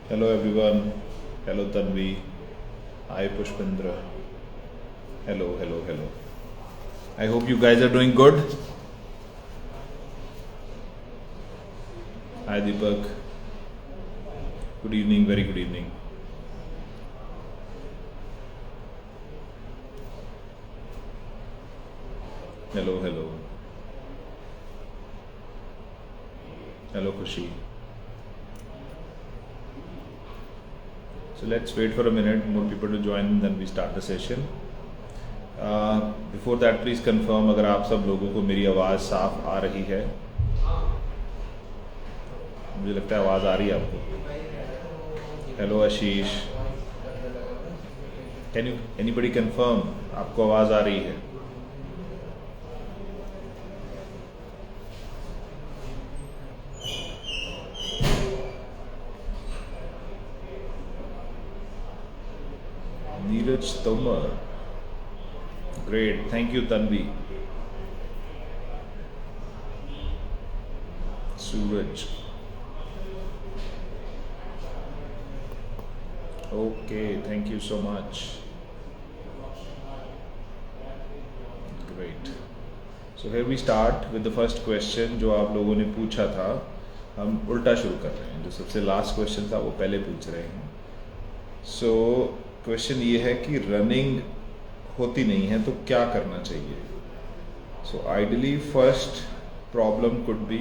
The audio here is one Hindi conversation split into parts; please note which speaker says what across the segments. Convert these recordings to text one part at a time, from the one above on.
Speaker 1: Hello everyone. Hello Tanvi. Hi Pushpendra. Hello. I hope you guys are doing good. Hi Deepak. Good evening, very good evening. Hello. Hello Khushi. So let's wait for a minute, more people to join, then we start the session. Before that please confirm अगर आप सब लोगों को मेरी आवाज़ साफ आ रही है. मुझे लगता है आवाज़ आ रही है आपको. Hello Ashish. Can you anybody confirm आपको आवाज़ आ रही है? Neeraj Tomar. Great, thank you Tanvi. Suraj. Okay, thank you so much. Great. So here we start with the first question जो आप लोगों ने पूछा था. हम उल्टा शुरू कर रहे हैं, जो सबसे लास्ट क्वेश्चन था वो पहले पूछ रहे हैं. सो क्वेश्चन ये है कि रनिंग होती नहीं है तो क्या करना चाहिए. So ideally first problem could be,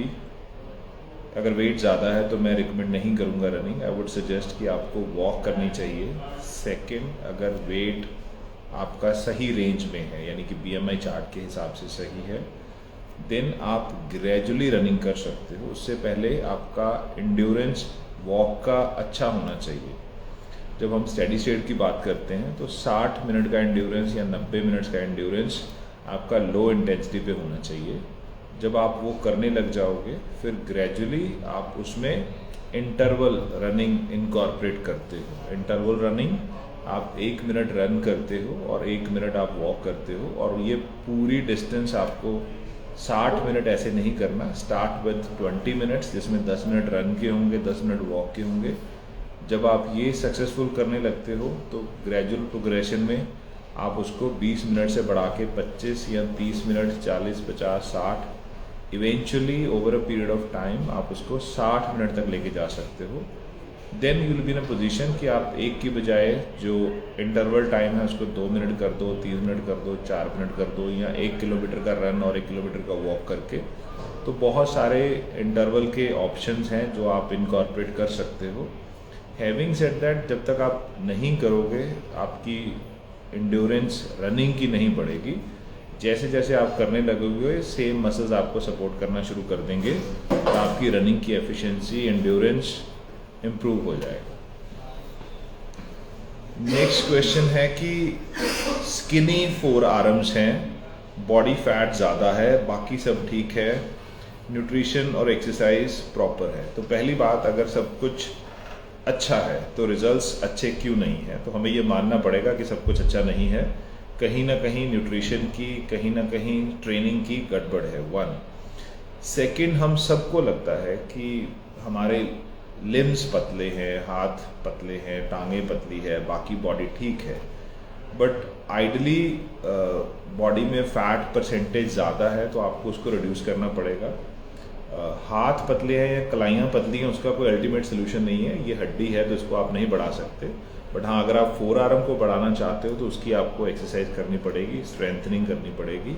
Speaker 1: अगर वेट ज़्यादा है तो मैं रिकमेंड नहीं करूँगा रनिंग. आई वुड सजेस्ट कि आपको वॉक करनी चाहिए. सेकंड, अगर वेट आपका सही रेंज में है, यानी कि BMI चार्ट के हिसाब से सही है, देन आप ग्रेजुअली रनिंग कर सकते हो. उससे पहले आपका इंड्योरेंस वॉक का अच्छा होना चाहिए. जब हम स्टेडी स्टेट की बात करते हैं तो 60 मिनट का एंड्योरेंस या 90 मिनट्स का एंड्योरेंस आपका लो इंटेंसिटी पे होना चाहिए. जब आप वो करने लग जाओगे फिर ग्रेजुअली आप उसमें इंटरवल रनिंग इनकॉर्पोरेट करते हो. इंटरवल रनिंग आप 1 मिनट रन करते हो और 1 मिनट आप वॉक करते हो, और ये पूरी डिस्टेंस आपको 60 मिनट ऐसे नहीं करना. स्टार्ट विद 20 मिनट्स जिसमें 10 मिनट रन के होंगे, 10 मिनट वॉक के होंगे. जब आप ये सक्सेसफुल करने लगते हो तो ग्रेजुअल प्रोग्रेशन में आप उसको 20 मिनट से बढ़ा के 25 या 30 minute, 40, 50, 60, eventually over a period of time आप उसको 60 मिनट तक लेके जा सकते हो. Then you will be in a position कि आप एक की बजाय जो इंटरवल टाइम है उसको 2 मिनट कर दो, 3 मिनट कर दो, 4 मिनट कर दो, या 1 किलोमीटर का रन और 1 किलोमीटर का वॉक करके. तो बहुत सारे इंटरवल के ऑप्शंस हैं जो आप इनकॉर्पोरेट कर सकते हो. हैविंग सेड दैट, जब तक आप नहीं करोगे आपकी इंड्योरेंस रनिंग की नहीं बढ़ेगी. जैसे जैसे आप करने लगोगे सेम मसल्स आपको सपोर्ट करना शुरू कर देंगे और आपकी रनिंग की एफिशिएंसी, इंड्योरेंस इम्प्रूव हो जाएगा. नेक्स्ट क्वेश्चन है कि स्किनी 4 आर्म्स हैं, बॉडी फैट ज़्यादा है, बाकी सब ठीक है, न्यूट्रिशन और एक्सरसाइज प्रॉपर है. तो पहली बात, अगर सब कुछ अच्छा है तो रिजल्ट्स अच्छे क्यों नहीं है. तो हमें ये मानना पड़ेगा कि सब कुछ अच्छा नहीं है. कहीं ना कहीं न्यूट्रिशन की, कहीं ना कहीं ट्रेनिंग की गड़बड़ है. 1. सेकंड, हम सबको लगता है कि हमारे लिम्स पतले हैं, हाथ पतले हैं, टांगें पतली है, बाकी बॉडी ठीक है. बट आइडली बॉडी में फैट परसेंटेज ज़्यादा है तो आपको उसको रिड्यूस करना पड़ेगा. हाथ पतले हैं या कलाइयाँ पतली हैं उसका कोई अल्टीमेट सोल्यूशन नहीं है. ये हड्डी है तो इसको आप नहीं बढ़ा सकते. बट हाँ, अगर आप 4 आर्म को बढ़ाना चाहते हो तो उसकी आपको एक्सरसाइज करनी पड़ेगी, स्ट्रेंथनिंग करनी पड़ेगी.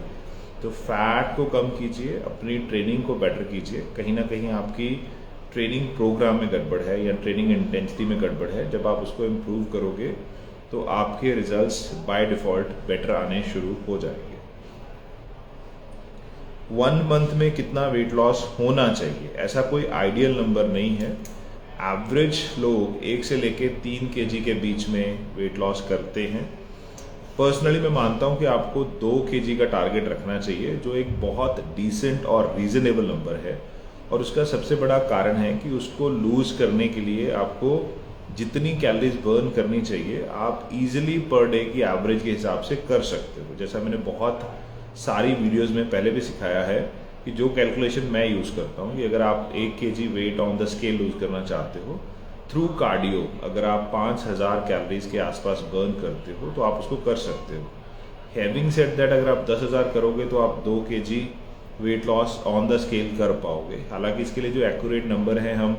Speaker 1: तो फैट को कम कीजिए, अपनी ट्रेनिंग को बेटर कीजिए. कहीं ना कहीं आपकी ट्रेनिंग प्रोग्राम में गड़बड़ है या ट्रेनिंग इंटेंसिटी में गड़बड़ है. जब आप उसको इम्प्रूव करोगे तो आपके रिजल्ट्स बाय डिफ़ॉल्ट बेटर आने शुरू हो जाएंगे. 1 मंथ में कितना वेट लॉस होना चाहिए, ऐसा कोई आइडियल नंबर नहीं है. एवरेज लोग 1 से लेके 3 kg के बीच में वेट लॉस करते हैं. पर्सनली मैं मानता हूं कि आपको 2 kg का टारगेट रखना चाहिए, जो एक बहुत डिसेंट और रीजनेबल नंबर है. और उसका सबसे बड़ा कारण है कि उसको लूज करने के लिए आपको जितनी कैलोरीज बर्न करनी चाहिए आप इजीली पर डे की एवरेज के हिसाब से कर सकते हो. जैसा मैंने बहुत सारी वीडियोस में पहले भी सिखाया है कि जो कैलकुलेशन मैं यूज़ करता हूँ कि अगर आप 1 kg weight on the scale lose करना चाहते हो थ्रू कार्डियो अगर आप 5000 कैलोरीज के आसपास बर्न करते हो तो आप उसको कर सकते हो। हैविंग सेड दैट, अगर आप 10,000 करोगे तो आप 2 kg weight loss on the scale कर पाओगे। हालांकि इसके लिए जो एक्यूरेट नंबर है हम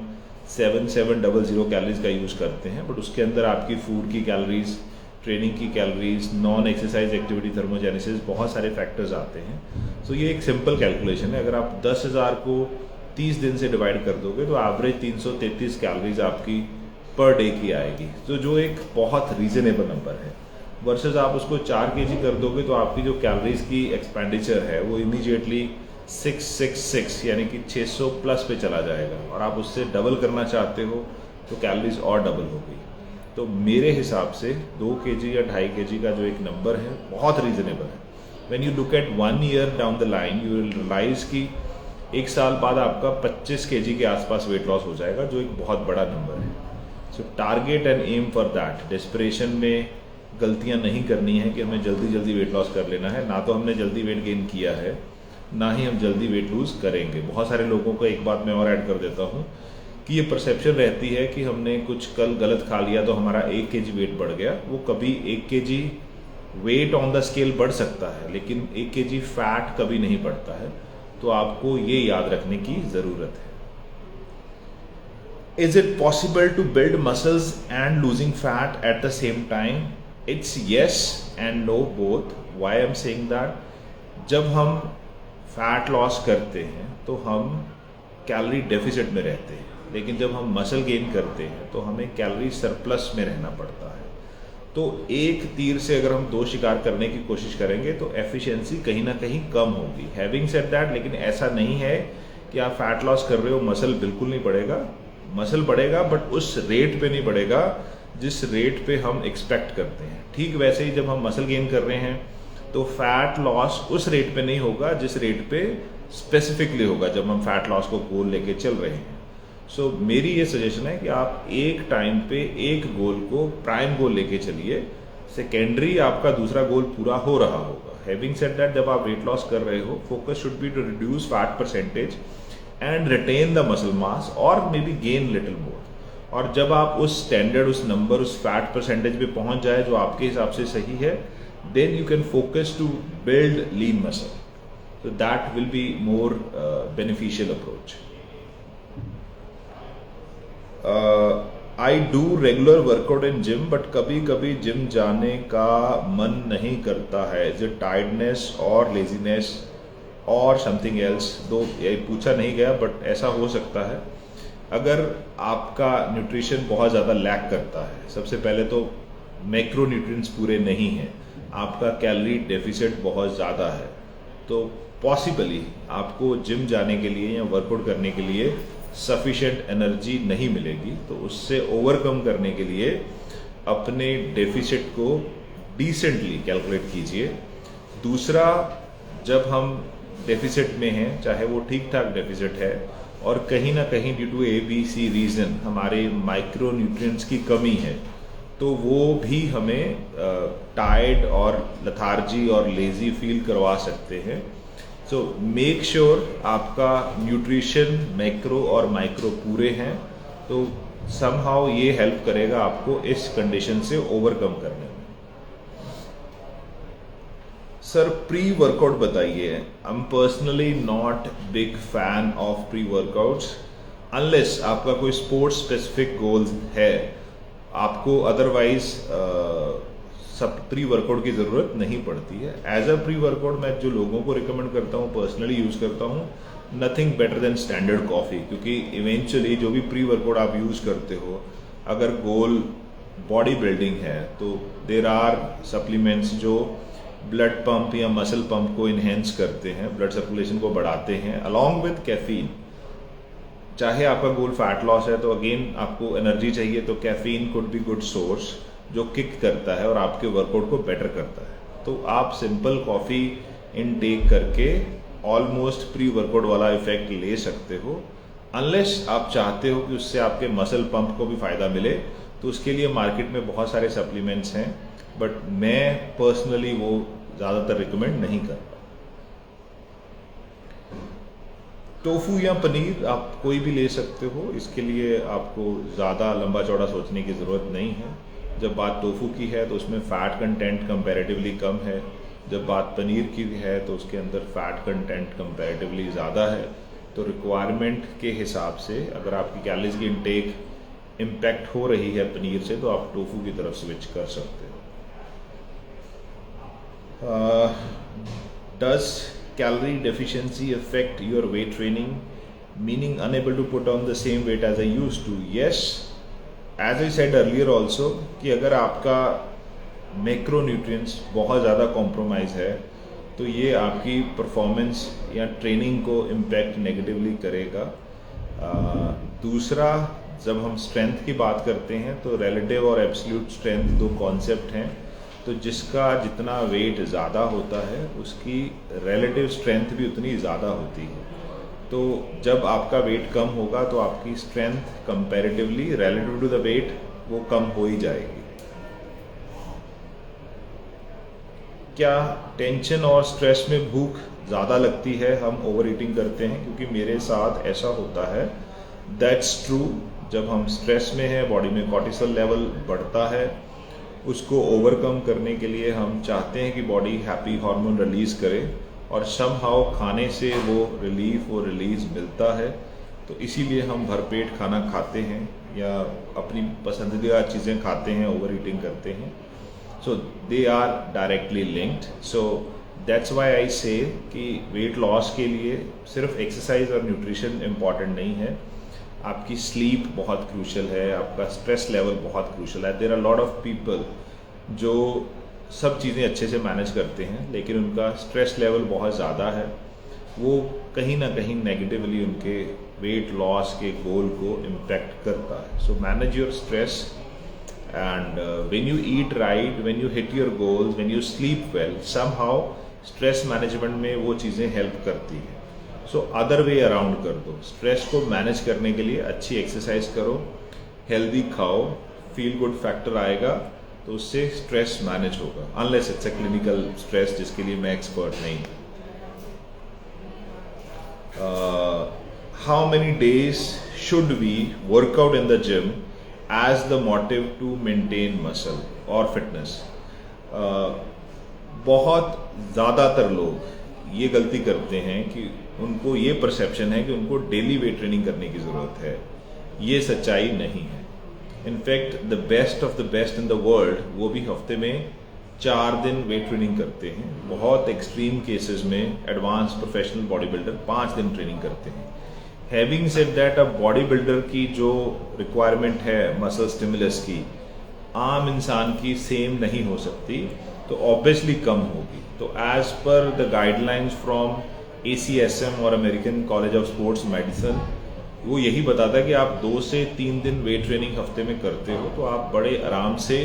Speaker 1: 7700 कैलोरीज का यूज़ करते हैं, बट उसके अंदर आपकी फूड की कैलोरीज, ट्रेनिंग की calories, non exercise activity, thermogenesis, बहुत सारे फैक्टर्स आते हैं। सो ये एक सिंपल कैलकुलेशन है। अगर आप 10,000 को 30 दिन से डिवाइड कर दोगे तो एवरेज 333 कैलोरीज आपकी पर डे की आएगी, तो जो एक बहुत रीजनेबल नंबर है। वर्सेस आप उसको 4 kg कर दोगे तो आपकी जो कैलोरीज की एक्सपेंडिचर है वो इमीडिएटली 666 यानी कि 600 प्लस पे चला जाएगा, और आप उससे डबल करना चाहते हो तो कैलोरीज और डबल होगी। तो मेरे हिसाब से 2 kg या 2.5 kg का जो एक नंबर है बहुत रीजनेबल है। When you look at 1 year down the line you will realise कि 1 साल बाद आपका 25 kg के आसपास वेट लॉस हो जाएगा, जो एक बहुत बड़ा नंबर है। So target and aim for that. Desperation में गलतियां नहीं करनी है कि हमें जल्दी जल्दी वेट लॉस कर लेना है। ना तो हमने जल्दी वेट गेन किया है, ना ही हम जल्दी वेट लूज़ करेंगे। बहुत सारे लोगों को एक बात मैं और ऐड कर देता हूँ कि ये परसेप्शन रहती है कि हमने कुछ कल गलत खा लिया तो हमारा 1 kg वेट बढ़ गया। वो कभी 1 kg weight on the scale बढ़ सकता है, लेकिन 1 kg फैट कभी नहीं बढ़ता है। तो आपको ये याद रखने की ज़रूरत है। Is it possible to build muscles and losing fat at the same time? It's yes and no both. Why I'm saying that? जब हम फैट लॉस करते हैं तो हम कैलोरी डेफिसिट में रहते हैं, लेकिन जब हम मसल गेन करते हैं तो हमें कैलोरी सरप्लस में रहना पड़ता है। तो एक तीर से अगर हम 2 शिकार करने की कोशिश करेंगे तो एफिशिएंसी कहीं ना कहीं कम होगी। हैविंग सेड दैट, लेकिन ऐसा नहीं है कि आप फैट लॉस कर रहे हो मसल बिल्कुल नहीं बढ़ेगा। मसल बढ़ेगा, बट उस रेट पे नहीं बढ़ेगा जिस रेट पे हम एक्सपेक्ट करते हैं। ठीक वैसे ही जब हम मसल गेन कर रहे हैं तो फैट लॉस उस रेट पे नहीं होगा जिस रेट पे स्पेसिफिकली होगा जब हम फैट लॉस को गोल लेके चल रहे हैं। सो मेरी ये सजेशन है कि आप एक टाइम पे एक गोल को प्राइम गोल लेके चलिए, सेकेंडरी आपका दूसरा गोल पूरा हो रहा होगा। हैविंग सेड दैट, जब आप वेट लॉस कर रहे हो focus should be to reduce fat percentage and retain the muscle mass और may be gain little more. और जब आप उस स्टैंडर्ड, उस नंबर, उस फैट परसेंटेज पे पहुंच जाए जो आपके हिसाब से सही है, then you can focus to build lean muscle. So that will be more beneficial approach. I do regular workout in gym, but कभी कभी जिम जाने का मन नहीं करता है। Is it tiredness or laziness or something else? दो ये पूछा नहीं गया, बट ऐसा हो सकता है। अगर आपका न्यूट्रिशन बहुत ज़्यादा लैक करता है, सबसे पहले तो मैक्रो न्यूट्रिएंट्स पूरे नहीं हैं, आपका कैलोरी डेफिसिट बहुत ज़्यादा है, तो पॉसिबली आपको जिम जाने के लिए या वर्कआउट करने के लिए सफिशिएंट एनर्जी नहीं मिलेगी। तो उससे ओवरकम करने के लिए अपने डेफिसिट को डिसेंटली कैलकुलेट कीजिए। दूसरा, जब हम डेफिसिट में हैं, चाहे वो ठीक ठाक डेफिसिट है और कहीं ना कहीं ड्यू टू ABC रीज़न हमारे माइक्रो न्यूट्रिएंट्स की कमी है, तो वो भी हमें टायर्ड और लथार्जी और लेजी फील करवा सकते हैं। सो मेक श्योर आपका न्यूट्रिशन मैक्रो और माइक्रो पूरे हैं, तो समहाउ ये हेल्प करेगा आपको इस कंडीशन से ओवरकम करने में। सर प्री वर्कआउट बताइए। I am personally not big fan of pre workouts unless आपका कोई स्पोर्ट्स स्पेसिफिक गोल्स है। आपको अदरवाइज सब प्री वर्कआउट की ज़रूरत नहीं पड़ती है। एज अ प्री वर्कआउट मैं जो लोगों को रिकमेंड करता हूँ, पर्सनली यूज़ करता हूँ, nothing better than standard coffee. क्योंकि इवेंचुअली जो भी प्री वर्कआउट आप यूज़ करते हो, अगर गोल बॉडी बिल्डिंग है तो देर आर सप्लीमेंट्स जो ब्लड पंप या मसल पंप को इन्हेंस करते हैं, ब्लड सर्कुलेशन को बढ़ाते हैं अलॉन्ग विद कैफीन। चाहे आपका गोल फैट लॉस है तो अगेन आपको एनर्जी चाहिए, तो caffeine could be good source जो किक करता है और आपके वर्कआउट को बेटर करता है। तो आप सिंपल कॉफ़ी इनटेक करके ऑलमोस्ट प्री वर्कआउट वाला इफेक्ट ले सकते हो। अनलेस आप चाहते हो कि उससे आपके मसल पंप को भी फ़ायदा मिले, तो उसके लिए मार्केट में बहुत सारे सप्लीमेंट्स हैं, बट मैं पर्सनली वो ज़्यादातर रिकमेंड नहीं करता। टोफू या पनीर आप कोई भी ले सकते हो, इसके लिए आपको ज़्यादा लंबा चौड़ा सोचने की ज़रूरत नहीं है। जब बात टोफू की है तो उसमें फ़ैट कंटेंट कंपैरेटिवली कम है, जब बात पनीर की है तो उसके अंदर फ़ैट कंटेंट कंपैरेटिवली ज़्यादा है। तो रिक्वायरमेंट के हिसाब से अगर आपकी कैलोरीज की इनटेक इम्पैक्ट हो रही है पनीर से, तो आप टोफू की तरफ स्विच कर सकते हो। Does calorie deficiency affect your weight training, meaning unable to put on the same weight as I used to? Yes, as I said earlier also कि अगर आपका मैक्रोन्यूट्रिएंट्स बहुत ज़्यादा कॉम्प्रोमाइज़ है तो ये आपकी परफॉर्मेंस या ट्रेनिंग को इम्पैक्ट नेगेटिवली करेगा। दूसरा, जब हम स्ट्रेंथ की बात करते हैं तो रिलेटिव और एब्सोल्यूट स्ट्रेंथ दो कॉन्सेप्ट हैं। तो जिसका जितना वेट ज़्यादा होता है उसकी रिलेटिव स्ट्रेंथ भी उतनी ज़्यादा होती है। तो जब आपका वेट कम होगा तो आपकी strength comparatively relative to the weight वो कम हो ही जाएगी। क्या टेंशन और स्ट्रेस में भूख ज़्यादा लगती है, हम ओवर ईटिंग करते हैं? क्योंकि मेरे साथ ऐसा होता है। That's true. जब हम स्ट्रेस में हैं बॉडी में कॉर्टिसोल लेवल बढ़ता है, उसको ओवरकम करने के लिए हम चाहते हैं कि बॉडी हैप्पी हार्मोन रिलीज़ करे और समहाउ खाने से वो रिलीफ वो रिलीज़ मिलता है। तो इसीलिए हम भरपेट खाना खाते हैं या अपनी पसंदीदा चीज़ें खाते हैं, ओवर ईटिंग करते हैं। So they are directly linked. So that's why I say कि वेट लॉस के लिए सिर्फ एक्सरसाइज और न्यूट्रिशन इम्पॉर्टेंट नहीं है, आपकी स्लीप बहुत क्रूशल है, आपका स्ट्रेस लेवल बहुत क्रूशल है। There are lot of people जो सब चीज़ें अच्छे से मैनेज करते हैं लेकिन उनका स्ट्रेस लेवल बहुत ज़्यादा है, वो कहीं ना कहीं नेगेटिवली उनके वेट लॉस के गोल को इम्पैक्ट करता है। So manage your stress and when you eat right, when you hit your goals, when you sleep well, somehow stress management में वो चीज़ें हेल्प करती हैं। सो अदर वे अराउंड कर दो। स्ट्रेस को मैनेज करने के लिए अच्छी एक्सरसाइज करो, हेल्दी खाओ, फील गुड फैक्टर आएगा तो उससे स्ट्रेस मैनेज होगा। Unless it's a clinical stress जिसके लिए मैं एक्सपर्ट नहीं। How many days should we workout in the gym as the motive to maintain muscle और फिटनेस? बहुत ज़्यादातर लोग ये गलती करते हैं कि उनको ये परसेप्शन है कि उनको डेली वेट ट्रेनिंग करने की ज़रूरत है। ये सच्चाई नहीं है। In fact the best of the best in the world वो भी हफ्ते में 4 दिन वेट ट्रेनिंग करते हैं। बहुत एक्सट्रीम केसेस में एडवांस प्रोफेशनल बॉडी बिल्डर 5 दिन ट्रेनिंग करते हैं। हैविंग सेड दैट, अब बॉडी बिल्डर की जो रिक्वायरमेंट है मसल स्टिमुलस की आम इंसान की सेम नहीं हो सकती, तो ऑब्वियसली कम होगी। तो as per the guidelines from ACSM और American College of Sports Medicine, वो यही बताता है कि आप 2 से 3 दिन वेट ट्रेनिंग हफ्ते में करते हो तो आप बड़े आराम से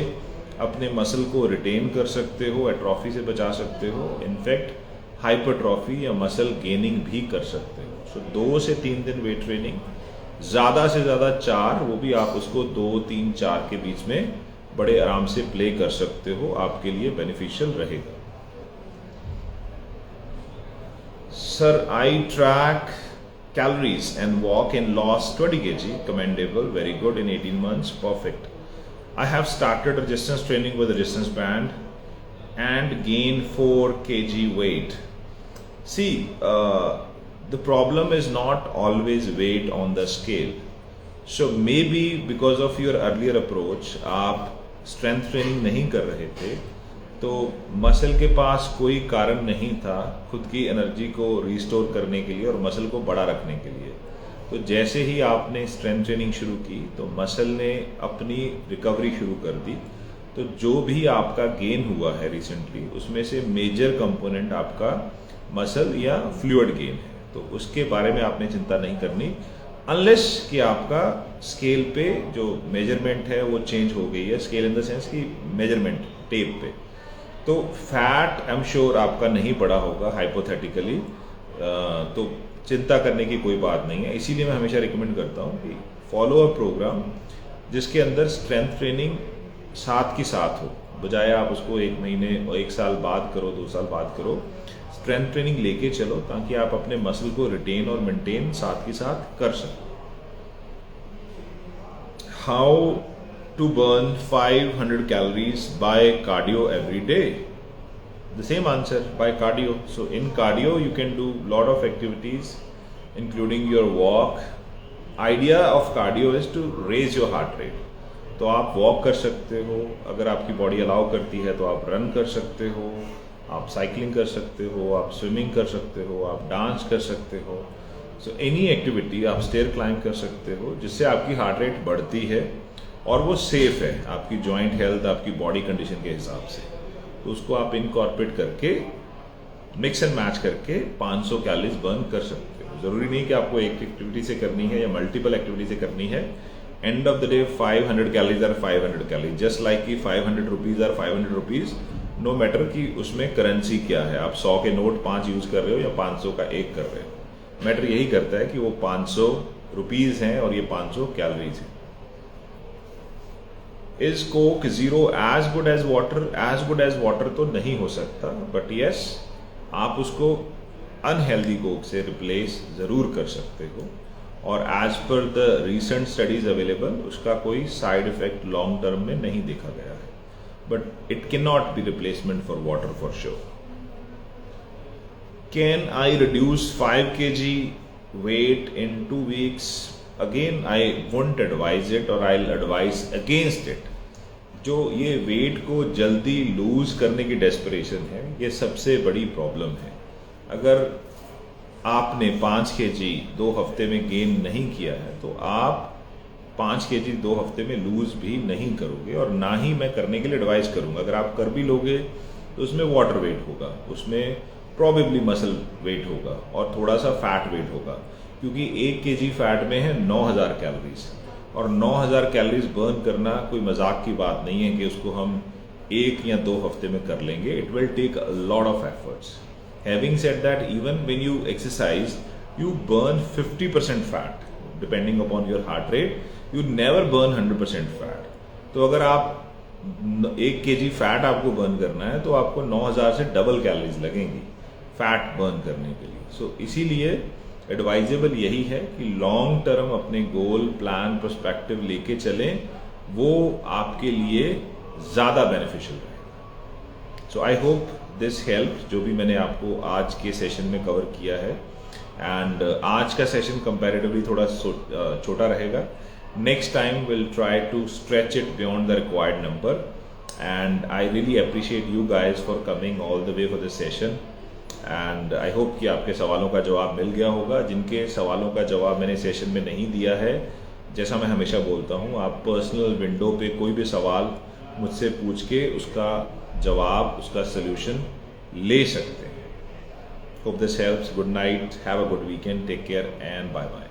Speaker 1: अपने मसल को रिटेन कर सकते हो, एट्रॉफी से बचा सकते हो, इनफैक्ट हाइपरट्रॉफी या मसल गेनिंग भी कर सकते हो। सो 2 से 3 दिन वेट ट्रेनिंग, ज़्यादा से ज़्यादा 4, वो भी आप उसको 2, 3, 4 के बीच में बड़े आराम से प्ले कर सकते हो, आपके लिए बेनिफिशियल रहेगा। Sir, I track calories and walk and lost 20 kg. Commendable, very good in 18 months, perfect. I have started resistance training with a resistance band and gained 4 kg weight. See, the problem is not always weight on the scale. So maybe because of your earlier approach, आप strength training नहीं कर रहे थे, तो मसल के पास कोई कारण नहीं था खुद की एनर्जी को रिस्टोर करने के लिए और मसल को बड़ा रखने के लिए। तो जैसे ही आपने स्ट्रेंथ ट्रेनिंग शुरू की तो मसल ने अपनी रिकवरी शुरू कर दी। तो जो भी आपका गेन हुआ है रिसेंटली, उसमें से मेजर कंपोनेंट आपका मसल या फ्लूइड गेन है। तो उसके बारे में आपने चिंता नहीं करनी, अनलेस कि आपका स्केल पे जो मेजरमेंट है वो चेंज हो गई है। स्केल इन द सेंस कि मेजरमेंट टेप पे, तो फैट आई एम श्योर आपका नहीं बढ़ा होगा हाइपोथेटिकली, तो चिंता करने की कोई बात नहीं है। इसीलिए मैं हमेशा रिकमेंड करता हूँ कि फॉलो अ प्रोग्राम जिसके अंदर स्ट्रेंथ ट्रेनिंग साथ की साथ हो, बजाय आप उसको 1 महीने और 1 साल बाद करो, 2 साल बाद करो। स्ट्रेंथ ट्रेनिंग लेके चलो ताकि आप अपने मसल को रिटेन और मेंटेन साथ के साथ कर सको। How to burn 500 calories by cardio every day? The same answer, by cardio. So in cardio you can do lot of activities including your walk. Idea of cardio is to raise your heart rate. तो आप वॉक कर सकते हो, अगर आपकी बॉडी अलाउ करती है तो आप रन कर सकते हो, आप साइकिलिंग कर सकते हो, आप स्विमिंग कर सकते हो, आप डांस कर सकते हो। सो एनी एक्टिविटी, आप स्टेयर क्लाइंब कर सकते हो जिससे आपकी हार्ट रेट बढ़ती है और वो सेफ है आपकी जॉइंट हेल्थ, आपकी बॉडी कंडीशन के हिसाब से। तो उसको आप इनकॉर्पोरेट करके मिक्स एंड मैच करके 500 कैलोरीज बर्न कर सकते हो। ज़रूरी नहीं कि आपको एक एक्टिविटी से करनी है या मल्टीपल एक्टिविटी से करनी है। End of the day 500 calories are 500 calories, just like कि 500 rupees are 500 rupees, no matter कि उसमें करेंसी क्या है। आप 100 के नोट 5 यूज़ कर रहे हो या 500 का 1 कर रहे हो, मैटर यही करता है कि वो 500 रुपीज़ हैं और ये 500 कैलोरीज हैं। Is Coke zero as good as water? As good as water तो नहीं हो सकता, बट यस आप उसको अनहेल्दी कोक से रिप्लेस ज़रूर कर सकते हो। और as per the recent studies available उसका कोई साइड इफेक्ट लॉन्ग टर्म में नहीं देखा गया है, but it can not be replacement for water for sure. Can I reduce 5 kg weight in 2 weeks? Again, I won't advise it or I'll advise against it. जो ये वेट को जल्दी लूज करने की डेस्परेशन है, ये सबसे बड़ी प्रॉब्लम है। अगर आपने 5 kg 2 हफ्ते में गेन नहीं किया है तो आप 5 kg 2 हफ्ते में लूज भी नहीं करोगे, और ना ही मैं करने के लिए एडवाइस करूंगा। अगर आप कर भी लोगे तो उसमें वाटर वेट होगा, उसमें प्रॉबेबली मसल वेट होगा और थोड़ा सा फैट वेट होगा, क्योंकि 1 kg फैट में है 9000 कैलोरीज, और 9000 कैलोरीज बर्न करना कोई मजाक की बात नहीं है कि उसको हम 1 या 2 हफ्ते में कर लेंगे। It will take a lot of efforts. Having said that, even when you exercise you burn 50% fat depending upon your heart rate, you never burn 100% fat. तो अगर आप 1 kg फैट आपको बर्न करना है तो आपको 9000 से डबल कैलोरीज लगेंगी फैट बर्न करने के लिए। सो इसीलिए एडवाइजेबल यही है कि लॉन्ग टर्म अपने गोल, प्लान, पर्सपेक्टिव लेके चलें, वो आपके लिए ज़्यादा बेनिफिशियल रहेगा। सो आई होप दिस हेल्प, जो भी मैंने आपको आज के सेशन में कवर किया है। एंड आज का सेशन कंपैरेटिवली थोड़ा छोटा रहेगा। Next time will try to stretch it beyond the required number, and I really appreciate you guys for coming all the way for this session. And I hope कि आपके सवालों का जवाब मिल गया होगा। जिनके सवालों का जवाब मैंने सेशन में नहीं दिया है, जैसा मैं हमेशा बोलता हूँ, आप पर्सनल विंडो पे कोई भी सवाल मुझसे पूछ के उसका जवाब, उसका सल्यूशन ले सकते हैं। Hope this helps. Good night, have a good weekend, take care and bye bye.